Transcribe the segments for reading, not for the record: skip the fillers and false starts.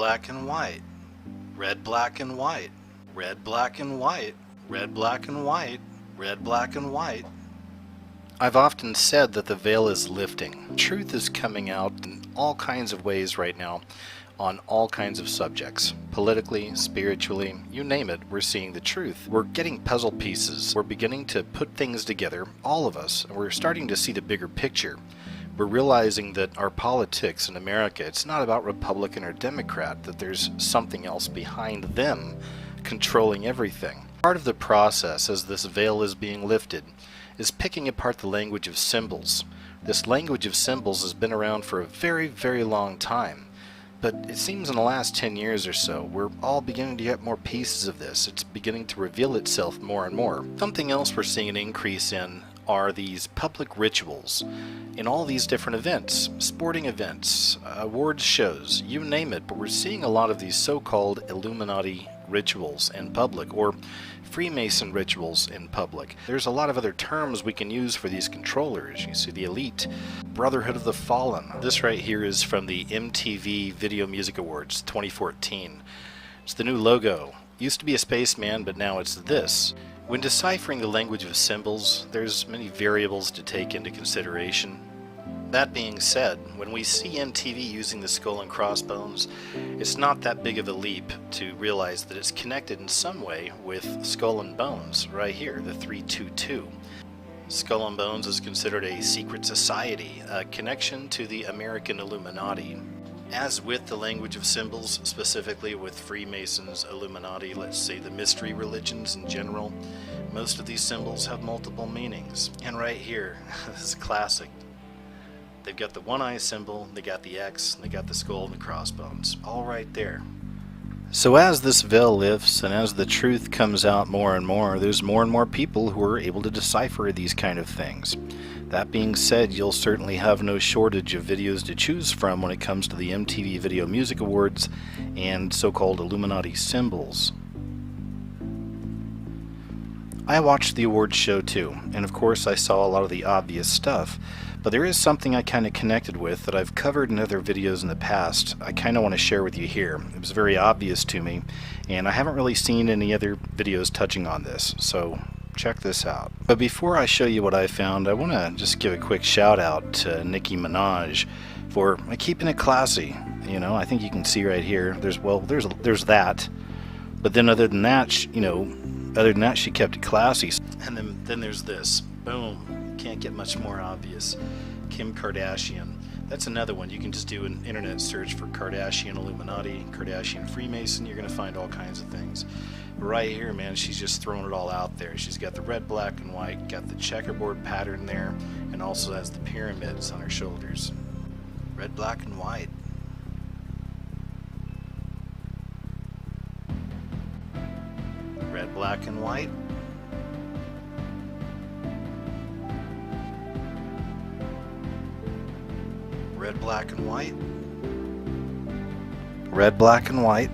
black, and white. Red, black, and white. Red, black, and white. Red, black, and white. Red, black, and white. I've often said that the veil is lifting. Truth is coming out in all kinds of ways right now on all kinds of subjects. Politically, spiritually, you name it, we're seeing the truth. We're getting puzzle pieces. We're beginning to put things together, all of us, and we're starting to see the bigger picture. We're realizing that our politics in America, it's not about Republican or Democrat, that there's something else behind them controlling everything. Part of the process as this veil is being lifted is picking apart the language of symbols. This language of symbols has been around for a very, very long time. But it seems in the last 10 years or so, we're all beginning to get more pieces of this. It's beginning to reveal itself more and more. Something else we're seeing an increase in are these public rituals in all these different events, sporting events, awards shows, you name it, but we're seeing a lot of these so-called Illuminati rituals in public, or Freemason rituals in public. There's a lot of other terms we can use for these controllers. You see the elite, Brotherhood of the Fallen. This right here is from the MTV Video Music Awards 2014. It's the new logo. Used to be a spaceman, but now it's this. When deciphering the language of symbols, there's many variables to take into consideration. That being said, when we see MTV using the skull and crossbones, it's not that big of a leap to realize that it's connected in some way with Skull and Bones, right here, the 322. Skull and Bones is considered a secret society, a connection to the American Illuminati. As with the language of symbols, specifically with Freemasons, Illuminati, let's say the mystery religions in general, most of these symbols have multiple meanings. And right here, this is classic. They've got the one eye symbol, they got the X, they got the skull and the crossbones, all right there. So as this veil lifts and as the truth comes out more and more, there's more and more people who are able to decipher these kind of things. That being said, you'll certainly have no shortage of videos to choose from when it comes to the MTV Video Music Awards and so-called Illuminati symbols. I watched the awards show too, and of course I saw a lot of the obvious stuff, but there is something I kind of connected with that I've covered in other videos in the past. I kind of want to share with you here. It was very obvious to me, and I haven't really seen any other videos touching on this, so check this out. But before I show you what I found, I want to just give a quick shout out to Nicki Minaj for keeping it classy. You know, I think you can see right here, there's that, but then other than that, she kept it classy. And then there's this, boom. Can't get much more obvious. Kim Kardashian. That's another one. You can just do an internet search for Kardashian Illuminati, Kardashian Freemason. You're going to find all kinds of things. But right here, man, she's just throwing it all out there. She's got the red, black, and white, got the checkerboard pattern there, and also has the pyramids on her shoulders. Red, black, and white. Red, black, and white. Red, black, and white. Red, black, and white.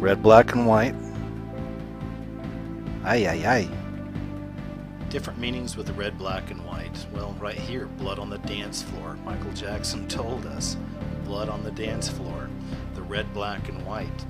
Red, black, and white. Aye, aye, aye. Different meanings with the red, black, and white. Well, right here, blood on the dance floor. Michael Jackson told us. Blood on the dance floor. The red, black, and white.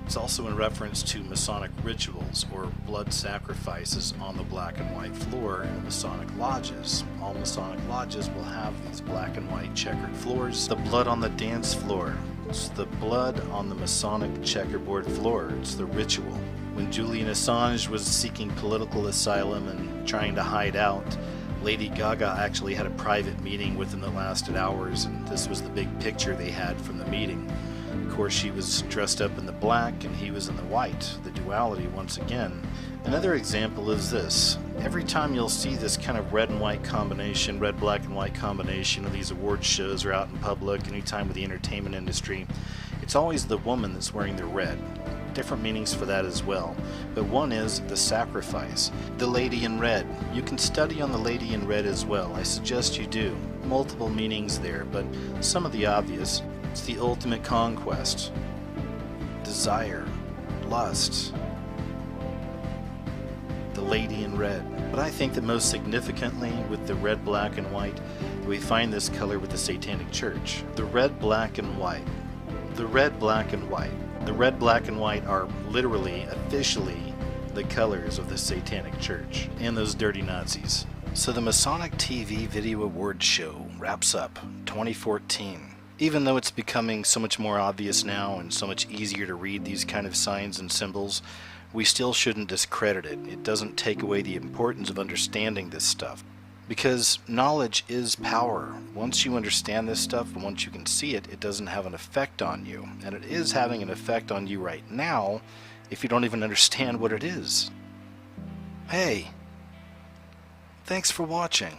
It's also in reference to Masonic rituals or blood sacrifices on the black and white floor in Masonic lodges. All Masonic lodges will have these black and white checkered floors. The blood on the dance floor. It's the blood on the Masonic checkerboard floor. It's the ritual. When Julian Assange was seeking political asylum and trying to hide out, Lady Gaga actually had a private meeting with him that lasted hours, and this was the big picture they had from the meeting. Of course, she was dressed up in the black and he was in the white, the duality once again. Another example is this. Every time you'll see this kind of red and white combination, red, black, and white combination of these award shows or out in public, anytime with the entertainment industry, it's always the woman that's wearing the red. Different meanings for that as well. But one is the sacrifice. The lady in red. You can study on the lady in red as well. I suggest you do. Multiple meanings there, but some of the obvious. It's the ultimate conquest, desire, lust. The lady in red. But I think that most significantly with the red, black, and white, we find this color with the Satanic Church. The red, black, and white. The red, black, and white. The red, black, and white are literally, officially, the colors of the Satanic Church and those dirty Nazis. So the Masonic TV Video Awards show wraps up 2014. Even though it's becoming so much more obvious now and so much easier to read these kind of signs and symbols, we still shouldn't discredit it. It doesn't take away the importance of understanding this stuff. Because knowledge is power. Once you understand this stuff and once you can see it, it doesn't have an effect on you. And it is having an effect on you right now if you don't even understand what it is. Hey, thanks for watching.